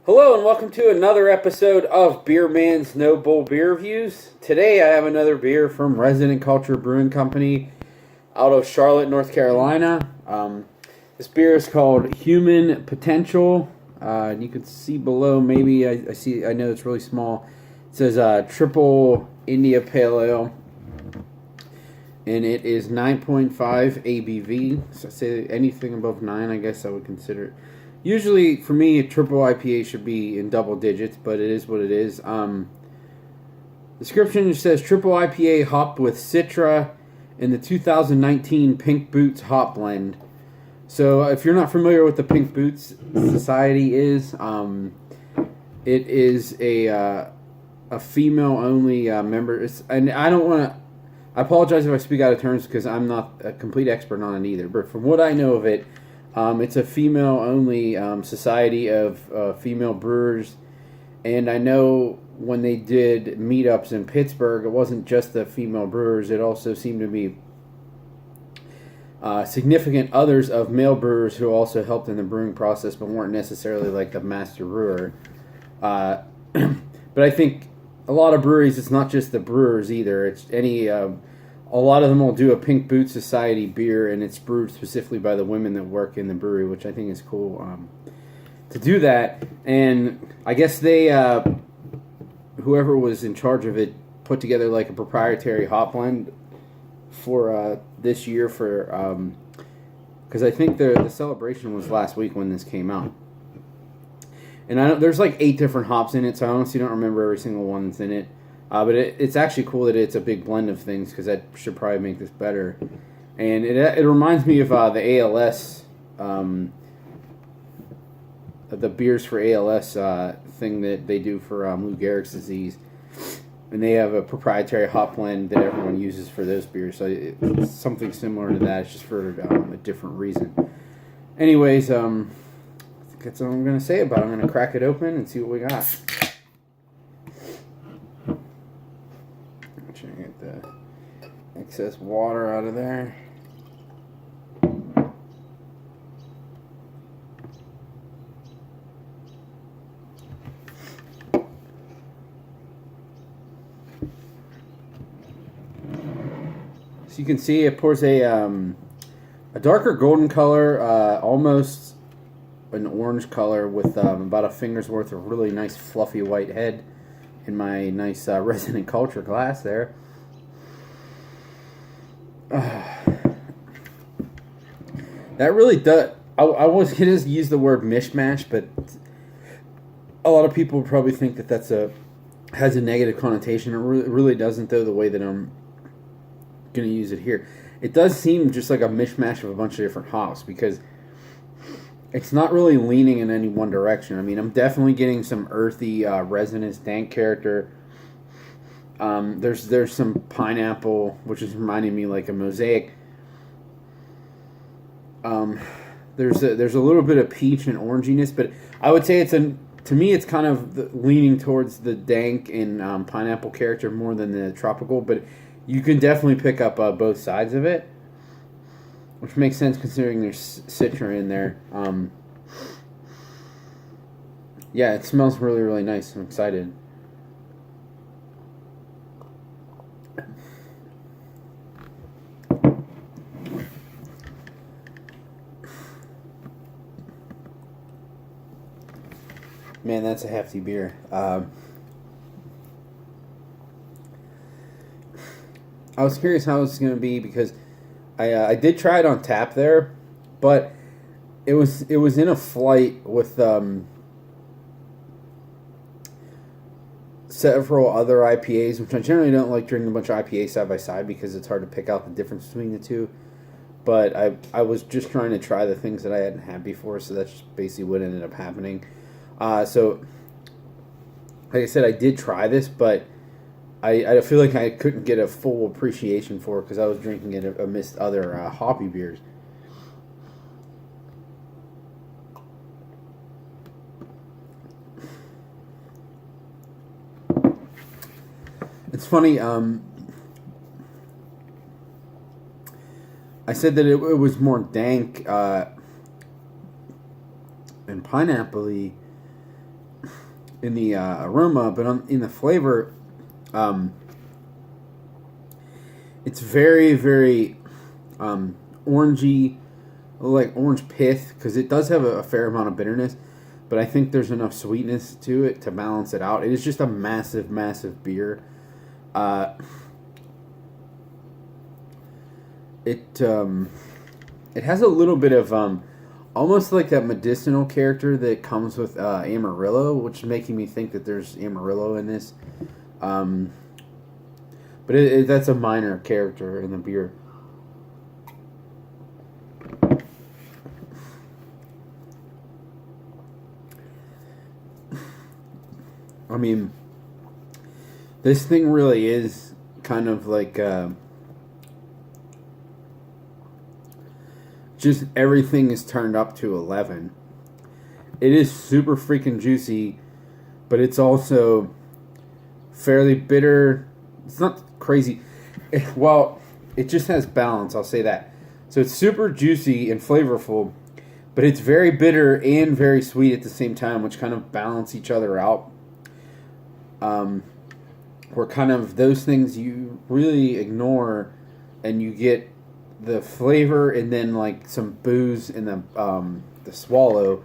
Hello and welcome to another episode of Beer Man's No Bull Beer Reviews. Today I have another beer from Resident Culture Brewing Company out of Charlotte, North Carolina. This beer is called Human Potential. You can see below, maybe I know it's really small. It says Triple India Pale Ale, and it is 9.5 ABV. So I say anything above 9, I guess I would consider it. Usually, for me, a triple IPA should be in double digits, but it is what it is. Description says triple IPA hopped with Citra in the 2019 Pink Boots hop blend. So, if you're not familiar with the Pink Boots Society is, it is a female-only member. And I don't want to. I apologize if I speak out of terms because I'm not a complete expert on it either. But from what I know of it, it's a female-only society of female brewers, and I know when they did meetups in Pittsburgh, it wasn't just the female brewers. It also seemed to be significant others of male brewers who also helped in the brewing process, but weren't necessarily like the master brewer. But I think a lot of breweries, it's not just the brewers either. It's any a lot of them will do a Pink Boots Society beer, and it's brewed specifically by the women that work in the brewery, which I think is cool to do that. And I guess they, whoever was in charge of it, put together like a proprietary hop blend for this year for, because I think the celebration was last week when this came out. And there's like 8 different hops in it, so I honestly don't remember every single one that's in it. But it's actually cool that it's a big blend of things, because that should probably make this better. And it reminds me of the ALS, the beers for ALS thing that they do for Lou Gehrig's disease. And they have a proprietary hop blend that everyone uses for those beers. So it's something similar to that. It's just for a different reason. Anyways, I think that's all I'm going to say about it. I'm going to crack it open and see what we got. Trying to get the excess water out of there. So you can see it pours a darker golden color, almost an orange color, with about a finger's worth of really nice fluffy white head in my nice Resident Culture glass there. That really does. I was going to use the word mishmash, but a lot of people probably think that has a negative connotation. It really doesn't, though, the way that I'm going to use it here. It does seem just like a mishmash of a bunch of different hops, because it's not really leaning in any one direction. I mean, I'm definitely getting some earthy resonance, dank character. There's some pineapple, which is reminding me like a mosaic. There's a little bit of peach and oranginess, but I would say to me it's kind of leaning towards the dank and pineapple character more than the tropical. But you can definitely pick up both sides of it, which makes sense considering there's Citra in there. Yeah, it smells really, really nice. I'm excited. Man, that's a hefty beer. I was curious how it was going to be, because I did try it on tap there, but it was in a flight with several other IPAs, which I generally don't like drinking a bunch of IPAs side by side because it's hard to pick out the difference between the two. But I was just trying to try the things that I hadn't had before, so that's just basically what ended up happening. So, like I said, I did try this, but I feel like I couldn't get a full appreciation for it because I was drinking it amidst other hoppy beers. It's funny, I said that it was more dank and pineapple-y. in the aroma, but in the flavor, it's very, very orangey, like orange pith, because it does have a fair amount of bitterness, but I think there's enough sweetness to it to balance it out. It is just a massive, massive beer. It has a little bit of almost like that medicinal character that comes with Amarillo, which is making me think that there's Amarillo in this. But that's a minor character in the beer. I mean, this thing really is kind of like just everything is turned up to 11. It is super freaking juicy, but it's also fairly bitter. It's not crazy. Well, it just has balance, I'll say that. So it's super juicy and flavorful, but it's very bitter and very sweet at the same time, which kind of balance each other out. Where kind of those things you really ignore, and you get the flavor and then like some booze in the swallow,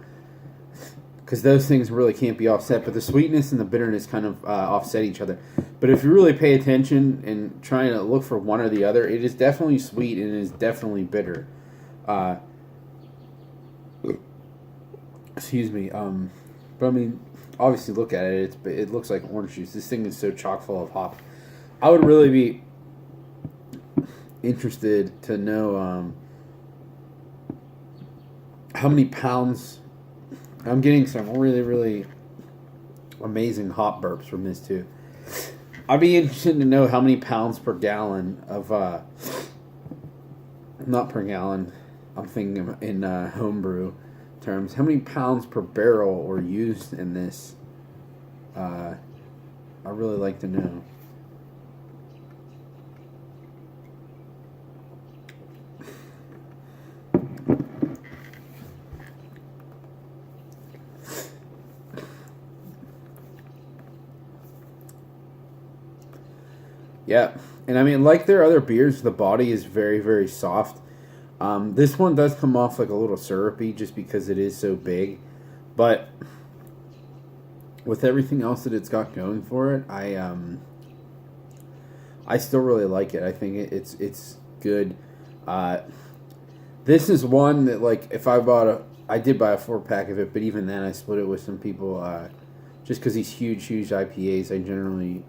because those things really can't be offset. But the sweetness and the bitterness kind of offset each other. But if you really pay attention and trying to look for one or the other, it is definitely sweet and it is definitely bitter. Excuse me. But I mean, obviously, look at it. It looks like orange juice. This thing is so chock full of hop. I would really be interested to know how many pounds. I'm getting some really, really amazing hop burps from this too. I'd be interested to know how many pounds per gallon of not per gallon. I'm thinking in homebrew terms. How many pounds per barrel were used in this? I really like to know. Yeah, and I mean, like their other beers, the body is very, very soft. This one does come off like a little syrupy just because it is so big, but with everything else that it's got going for it, I still really like it. I think it's good. This is one that, like, if I did buy a 4-pack of it, but even then I split it with some people, just because these huge IPAs, I generally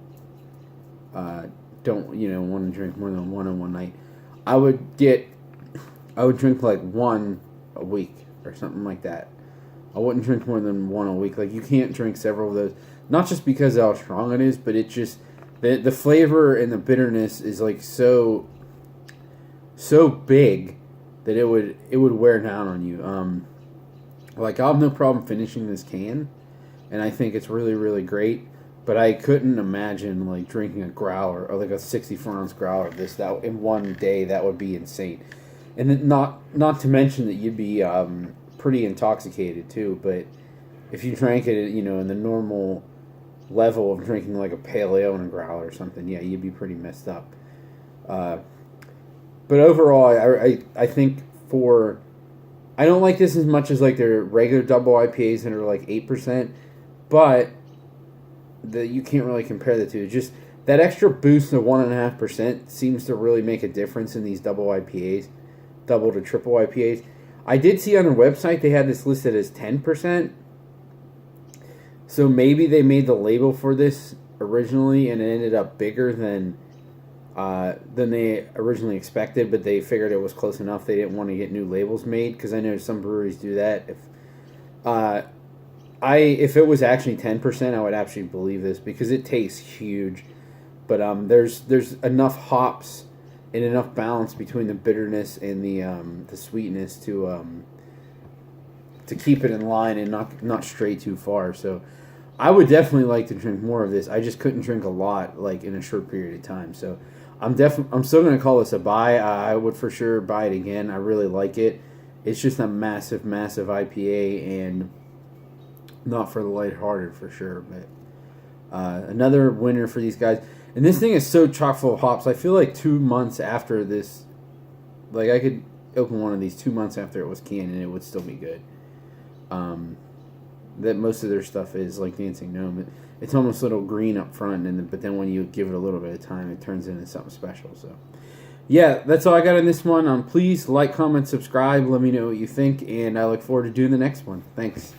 don't want to drink more than one in one night. I would drink like one a week or something like that. I wouldn't drink more than one a week. Like, you can't drink several of those, not just because of how strong it is, but it just the flavor and the bitterness is like so big that it would wear down on you. Like, I have no problem finishing this can, and I think it's really, really great. But I couldn't imagine like drinking a growler or like a 64-ounce growler of this that in one day. That would be insane. And then not to mention that you'd be pretty intoxicated too. But if you drank it, in the normal level of drinking like a pale ale and a growler or something, yeah, you'd be pretty messed up. But overall, I think I don't like this as much as like their regular double IPAs that are like 8%, but you can't really compare the two. Just that extra boost of 1.5% seems to really make a difference in these double IPAs, double to triple IPAs. I did see on their website they had this listed as 10%. So maybe they made the label for this originally and it ended up bigger than they originally expected, but they figured it was close enough. They didn't want to get new labels made, because I know some breweries do that. If it was actually 10%, I would actually believe this, because it tastes huge. But there's enough hops and enough balance between the bitterness and the sweetness to keep it in line and not stray too far. So I would definitely like to drink more of this. I just couldn't drink a lot like in a short period of time. So I'm still going to call this a buy. I would for sure buy it again. I really like it. It's just a massive IPA, and not for the lighthearted for sure. But another winner for these guys. And this thing is so chock full of hops. I feel like 2 months after this, like I could open one of these 2 months after it was canned and it would still be good. That most of their stuff is like Dancing Gnome. It's almost a little green up front, but then when you give it a little bit of time, it turns into something special. So, yeah, that's all I got in this one. Please like, comment, subscribe. Let me know what you think, and I look forward to doing the next one. Thanks.